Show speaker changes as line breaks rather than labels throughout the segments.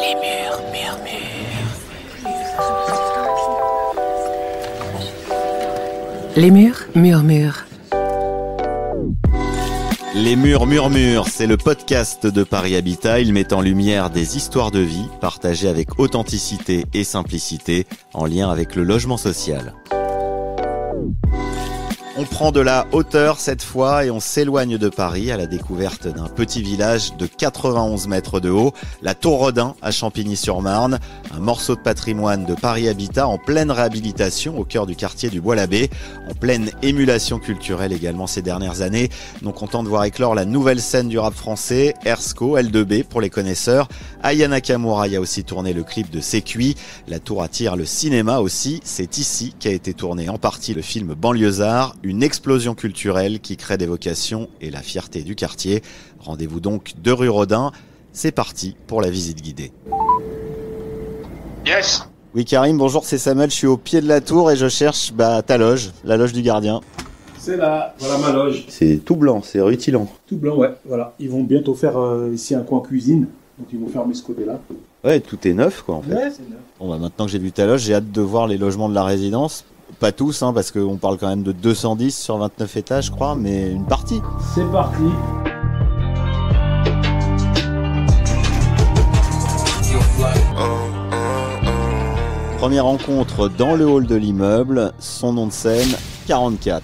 Les murs murmurent. Les murs murmurent.
Les murs murmurent, c'est le podcast de Paris Habitat. Il met en lumière des histoires de vie partagées avec authenticité et simplicité en lien avec le logement social. On prend de la hauteur cette fois et on s'éloigne de Paris à la découverte d'un petit village de 91 mètres de haut, la Tour Rodin à Champigny-sur-Marne, un morceau de patrimoine de Paris Habitat en pleine réhabilitation au cœur du quartier du Bois-l'Abbé, en pleine émulation culturelle également ces dernières années. Donc content de voir éclore la nouvelle scène du rap français, Ersko, L2B pour les connaisseurs. Aya Nakamura y a aussi tourné le clip de C'est cuit. La tour attire le cinéma aussi. C'est ici qu'a été tourné en partie le film Banlieusard, une explosion culturelle qui crée des vocations et la fierté du quartier. Rendez-vous donc de rue Rodin. C'est parti pour la visite guidée.
Yes.
Oui Karim, bonjour, c'est Samuel, je suis au pied de la tour et je cherche ta loge, la loge du gardien.
C'est là, voilà ma loge.
C'est tout blanc, c'est rutilant.
Tout blanc, ouais, voilà. Ils vont bientôt faire ici un coin cuisine, donc ils vont fermer ce côté-là.
Ouais, tout est neuf quoi en fait.
Ouais, c'est neuf.
Bon maintenant que j'ai vu ta loge, j'ai hâte de voir les logements de la résidence. Pas tous, parce qu'on parle quand même de 210 sur 29 étages, je crois, mais une partie.
C'est parti.
Première rencontre dans le hall de l'immeuble, son nom de scène, 44.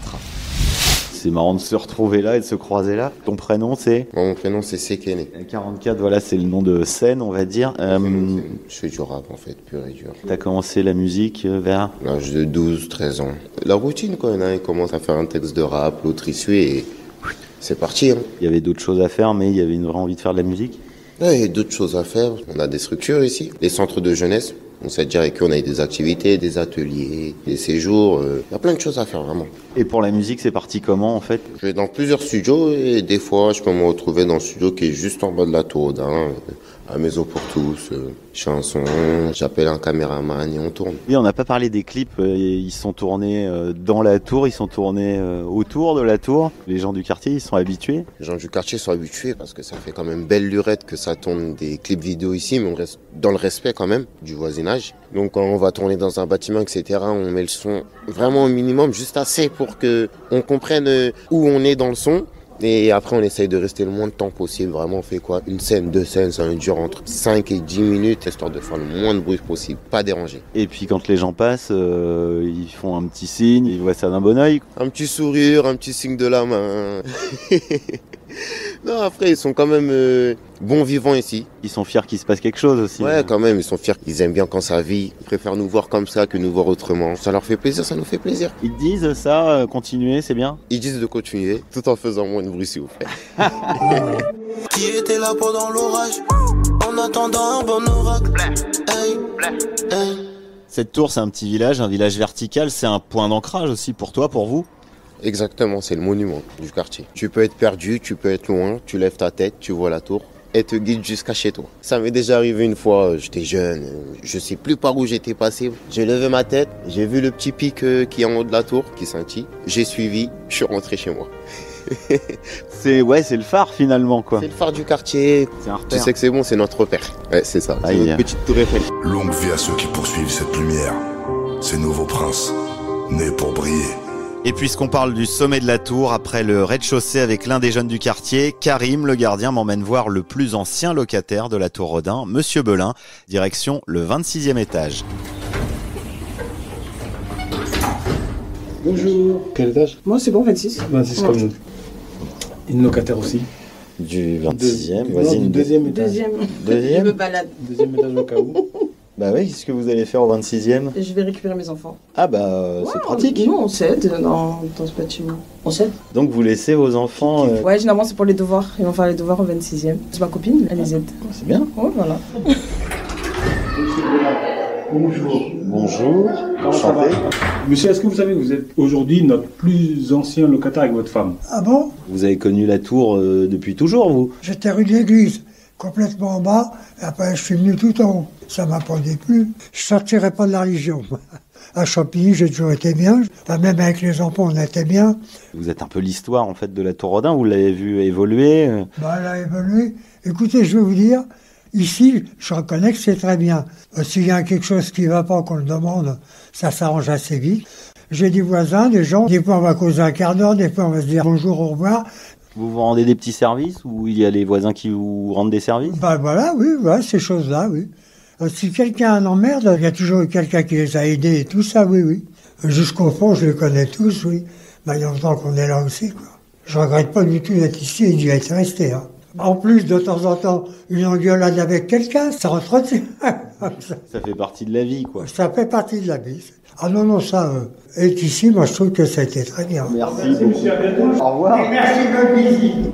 C'est marrant de se retrouver là et de se croiser là. Ton prénom c'est ?
Mon prénom c'est Sekene.
44, voilà, c'est le nom de scène, on va dire.
Je fais du rap en fait, pur et dur.
T'as commencé la musique vers
L'âge de 12-13 ans. La routine quoi, il commence à faire un texte de rap, l'autre il suit et c'est parti.
Il y avait d'autres choses à faire, mais il y avait une vraie envie de faire de la musique.
Ouais, il y a d'autres choses à faire. On a des structures ici, les centres de jeunesse. C'est-à-dire avec on a des activités, des ateliers, des séjours. Il y a plein de choses à faire vraiment.
Et pour la musique, c'est parti comment en fait ?
Je vais dans plusieurs studios et des fois je peux me retrouver dans le studio qui est juste en bas de la Tour Rodin, à Maison pour tous, chansons, j'appelle un caméraman et on tourne.
Oui, on n'a pas parlé des clips, ils sont tournés dans la tour, ils sont tournés autour de la tour. Les gens du quartier, ils sont habitués.
Les gens du quartier sont habitués parce que ça fait quand même belle lurette que ça tourne des clips vidéo ici, mais on reste dans le respect quand même du voisinage. Donc quand on va tourner dans un bâtiment, etc., on met le son vraiment au minimum, juste assez pour que on comprenne où on est dans le son. Et après, on essaye de rester le moins de temps possible. Vraiment, on fait quoi ? Une scène, deux scènes, ça dure entre 5 et 10 minutes, histoire de faire le moins de bruit possible, pas déranger.
Et puis quand les gens passent, ils font un petit signe, ils voient ça d'un bon oeil.
Un petit sourire, un petit signe de la main. Non, après, ils sont quand même bons vivants ici.
Ils sont fiers qu'il se passe quelque chose aussi.
Ouais, quand même, ils sont fiers. Ils aiment bien quand ça vit. Ils préfèrent nous voir comme ça que nous voir autrement. Ça leur fait plaisir, ça nous fait plaisir.
Ils te disent ça, continuez, c'est bien.
Ils disent de continuer, tout en faisant moins de bruit, s'il vous plaît.
Qui était là pendant l'orage, en attendant un bon oracle. Hey, hey.
Cette tour, c'est un petit village, un village vertical. C'est un point d'ancrage aussi pour toi, pour vous ?
Exactement, c'est le monument du quartier. Tu peux être perdu, tu peux être loin, tu lèves ta tête, tu vois la tour et te guide jusqu'à chez toi. Ça m'est déjà arrivé une fois, j'étais jeune, je sais plus par où j'étais passé. J'ai levé ma tête, j'ai vu le petit pic qui est en haut de la tour, qui scintille. J'ai suivi, je suis rentré chez moi.
C'est le phare finalement quoi.
C'est le phare du quartier.
C'est un repère.
Tu sais que c'est bon, c'est notre repère. Ouais, c'est ça. C'est notre petite tour Eiffel.
Longue vie à ceux qui poursuivent cette lumière. Ces nouveaux princes, nés pour briller.
Et puisqu'on parle du sommet de la tour, après le rez-de-chaussée avec l'un des jeunes du quartier, Karim, le gardien, m'emmène voir le plus ancien locataire de la Tour Rodin, Monsieur Belin, direction le 26e étage.
Bonjour. Quel étage ?
Moi, c'est bon, 26.
26 comme nous. Une locataire aussi.
Du 26e,
Non, du deuxième étage.
Je
Deuxième
me balade.
Deuxième étage au cas où.
Bah oui, qu'est-ce que vous allez faire au 26e ?
Je vais récupérer mes enfants.
Ah c'est pratique.
Nous, on s'aide dans ce bâtiment. On s'aide.
Donc vous laissez vos enfants...
Ouais, généralement, c'est pour les devoirs. Ils vont faire les devoirs au 26e. C'est ma copine, elle les aide.
C'est bien.
Ouais, voilà.
Bonjour.
Bonjour,
Comment ça va ? Monsieur, est-ce que vous savez que vous êtes aujourd'hui notre plus ancien locataire avec votre femme ?
Ah bon?
Vous avez connu la tour depuis toujours, vous ?
J'étais rue de l'église, complètement en bas, et après je suis venu tout en haut. Ça m'a pas déplu. Je sortirais pas de la religion. À Champigny, j'ai toujours été bien. Enfin, même avec les enfants, on était bien.
Vous êtes un peu l'histoire en fait de la Tour Rodin, vous l'avez vu évoluer
Elle a évolué. Écoutez, je vais vous dire, Ici, je reconnais que c'est très bien. S'il y a quelque chose qui ne va pas, qu'on le demande, ça s'arrange assez vite. J'ai des voisins, des gens, des fois on va causer un quart d'heure, des fois on va se dire bonjour, au revoir.
Vous vous rendez des petits services ou il y a les voisins qui vous rendent des services?
Ben voilà, oui, ouais, ces choses-là, oui. Si quelqu'un a un emmerde, il y a toujours eu quelqu'un qui les a aidés et tout ça, oui, oui. Jusqu'au fond, je les connais tous, oui. Ben, il y a longtemps qu'on est là aussi, quoi. Je regrette pas du tout d'être ici et d'y être resté, hein. En plus, de temps en temps, une engueulade avec quelqu'un, ça entretient.
Ça fait partie de la vie, quoi.
Ça fait partie de la vie. Ah non, non, ça, être ici, moi je trouve que ça a été très bien.
Merci beaucoup. Au revoir.
Et merci de votre visite.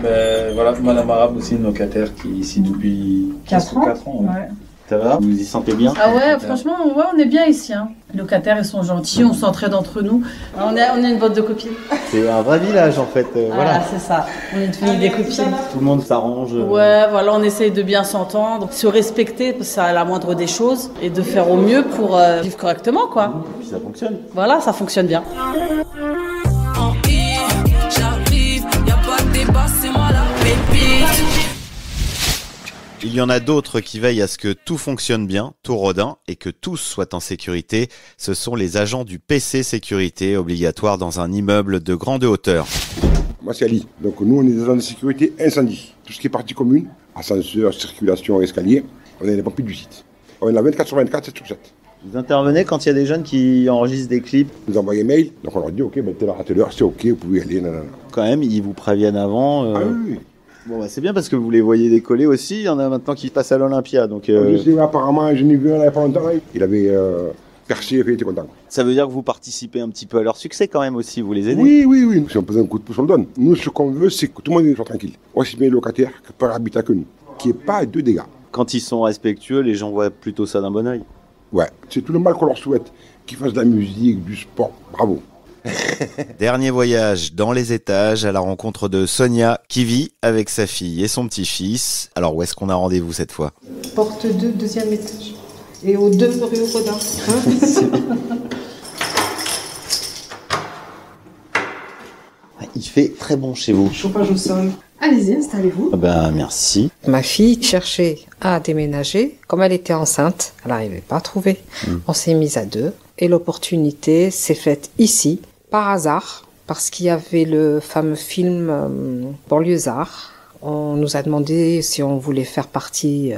Ben, voilà, Madame Arabe aussi, une locataire qui est ici depuis 4 ans.
Ouais.
Ça va? Vous vous y sentez bien?
Ah ouais, franchement, ouais, on est bien ici. Hein. Les locataires, ils sont gentils, on s'entraide entre nous. On est une bande de copines.
C'est un vrai village en fait. Voilà.
C'est ça. On est devenus des copines.
Tout le monde s'arrange.
Ouais, voilà, on essaye de bien s'entendre, se respecter, parce que c'est la moindre des choses, et de faire au mieux pour vivre correctement, quoi.
Et puis ça fonctionne.
Voilà, ça fonctionne bien.
J'arrive, y a pas de débat, c'est moi la pépite.
Il y en a d'autres qui veillent à ce que tout fonctionne bien, tout rodin, et que tous soient en sécurité. Ce sont les agents du PC Sécurité, obligatoires dans un immeuble de grande hauteur.
Moi, c'est Ali. Donc, nous, on est des agents de sécurité incendie. Tout ce qui est partie commune, ascenseur, circulation, escalier, on est les pompiers du site. On est là 24 sur 24, 7 sur 7.
Vous intervenez quand il y a des jeunes qui enregistrent des clips?
Vous envoyez mail, donc on leur dit, ok, telle heure à telle heure, c'est ok, vous pouvez y aller, nanana.
Quand même, ils vous préviennent avant.
Ah oui.
Bon, bah, c'est bien parce que vous les voyez décoller aussi. Il y en a maintenant qui passent à l'Olympia. Donc,
Je sais, apparemment, je n'ai vu un il n'y a pas longtemps, il avait percé et il était content.
Ça veut dire que vous participez un petit peu à leur succès quand même aussi, vous les aidez?
Oui, oui, oui. Si on pose un coup de pouce, on le donne. Nous, ce qu'on veut, c'est que tout le monde soit tranquille. Aussi bien les locataires que par habitat que nous. Qu'il n'y ait pas de dégâts.
Quand ils sont respectueux, les gens voient plutôt ça d'un bon oeil.
Ouais, c'est tout le mal qu'on leur souhaite. Qu'ils fassent de la musique, du sport. Bravo.
Dernier voyage dans les étages à la rencontre de Sonia qui vit avec sa fille et son petit-fils. Alors où est-ce qu'on a rendez-vous cette fois?
Porte 2, deuxième étage. Et au 2 rue Rodin.
Il fait très bon chez vous.
Chauffage au sol. Allez-y, installez-vous.
Ah ben, merci.
Ma fille cherchait à déménager. Comme elle était enceinte, elle n'arrivait pas à trouver. On s'est mis à deux. Et l'opportunité s'est faite ici, par hasard, parce qu'il y avait le fameux film Banlieusard. On nous a demandé si on voulait faire partie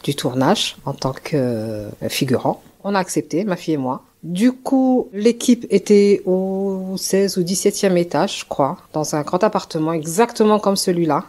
du tournage en tant que figurant. On a accepté, ma fille et moi. Du coup, l'équipe était au 16 ou 17e étage, je crois, dans un grand appartement exactement comme celui-là.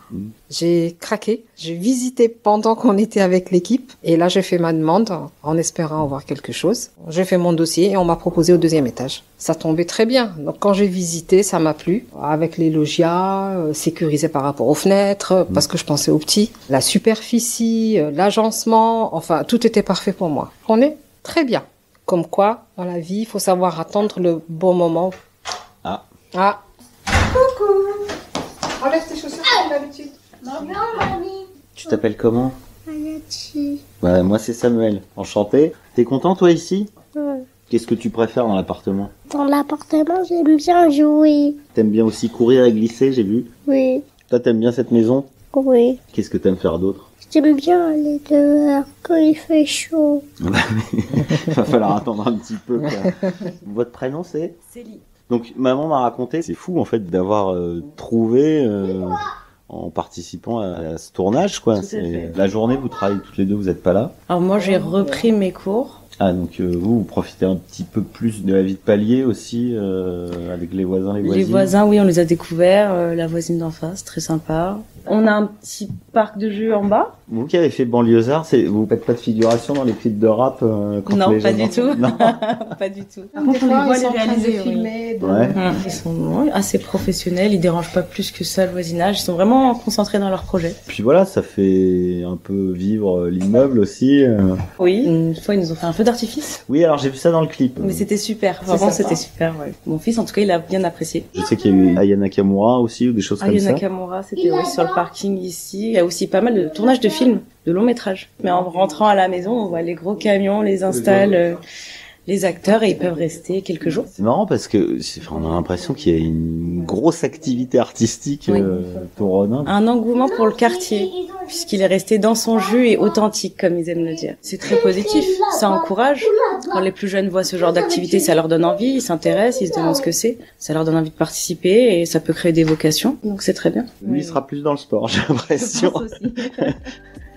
J'ai craqué, j'ai visité pendant qu'on était avec l'équipe et là j'ai fait ma demande en espérant avoir quelque chose. J'ai fait mon dossier et on m'a proposé au 2e étage. Ça tombait très bien. Donc quand j'ai visité, ça m'a plu. Avec les logias, sécurisés par rapport aux fenêtres, parce que je pensais aux petits. La superficie, l'agencement, enfin tout était parfait pour moi. On est très bien. Comme quoi, dans la vie, il faut savoir attendre le bon moment.
Ah.
Ah.
Coucou. Enlève tes chaussures comme d'habitude.
Non, mamie.
Tu t'appelles comment?
Ayati.
Ouais, moi c'est Samuel. Enchanté. T'es content toi ici?
Ouais.
Qu'est-ce que tu préfères dans l'appartement?
Dans l'appartement, j'aime bien jouer.
T'aimes bien aussi courir et glisser, j'ai vu.
Oui.
Toi t'aimes bien cette maison?
Oui.
Qu'est-ce que t'aimes faire d'autre?
J'aime bien aller dehors quand il fait chaud.
Il va falloir attendre un petit peu, quoi. Votre prénom c'est?
Célie.
Donc maman m'a raconté, c'est fou en fait d'avoir trouvé en participant à ce tournage, quoi. La journée vous travaillez toutes les deux, vous n'êtes pas là?
Alors moi j'ai repris mes cours.
Ah donc vous profitez un petit peu plus de la vie de palier aussi avec les voisins, les voisines.
Les voisins, oui, on les a découverts. La voisine d'en face, très sympa. On a un petit parc de jeux en bas.
Vous qui avez fait Banlieusard, vous faites pas de figuration dans les clips de rap quand
non,
les
pas
jeunes
du tout.
Non.
Pas du tout.
Par contre, on les voit les réaliser, filmer.
Ouais.
Ils sont assez professionnels, ils dérangent pas plus que ça le voisinage. Ils sont vraiment concentrés dans leur projet.
Puis voilà, ça fait un peu vivre l'immeuble aussi.
Oui, une fois ils nous ont fait un feu d'artifice.
Oui, alors j'ai vu ça dans le clip.
Mais c'était super, vraiment c'était super. Ouais. Mon fils, en tout cas, il a bien apprécié.
Je sais qu'il y a eu Aya Nakamura aussi ou des choses comme ça.
Aya Nakamura, c'était oui, sur le parking ici. Il y a aussi pas mal de tournages de films, de longs métrages. Mais en rentrant à la maison, on voit les gros camions, les installs, les acteurs et ils peuvent rester quelques jours.
C'est marrant parce que on a l'impression qu'il y a une grosse activité artistique
oui.
Toronnin.
Un engouement pour le quartier. puisqu'il est resté dans son jus et authentique, comme ils aiment le dire. C'est très positif, ça encourage. Quand les plus jeunes voient ce genre d'activité, ça leur donne envie, ils s'intéressent, ils se demandent ce que c'est. Ça leur donne envie de participer et ça peut créer des vocations, donc c'est très bien.
Lui, il sera plus dans le sport, j'ai l'impression.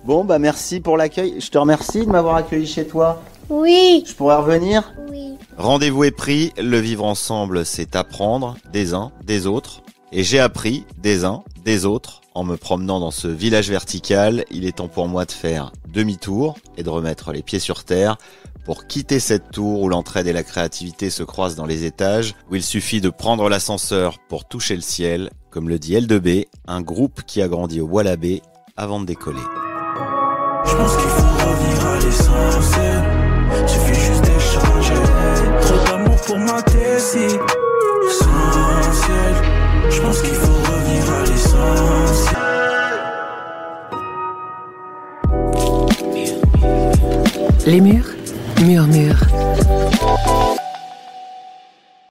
Bon, bah merci pour l'accueil. Je te remercie de m'avoir accueilli chez toi.
Oui.
Je pourrais revenir?
Oui.
Rendez-vous est pris, le vivre ensemble, c'est apprendre des uns, des autres. Et j'ai appris des uns, des autres, en me promenant dans ce village vertical. Il est temps pour moi de faire demi-tour et de remettre les pieds sur terre pour quitter cette tour où l'entraide et la créativité se croisent dans les étages, où il suffit de prendre l'ascenseur pour toucher le ciel, comme le dit L2B, un groupe qui a grandi au Wallabé avant de décoller.
Je pense qu'il faut revenir à l'essentiel. Suffit juste d'échanger. Trop d'amour pour ma essentiel. Je pense qu'il faut revenir à l'essentiel.
Les murs murmurent.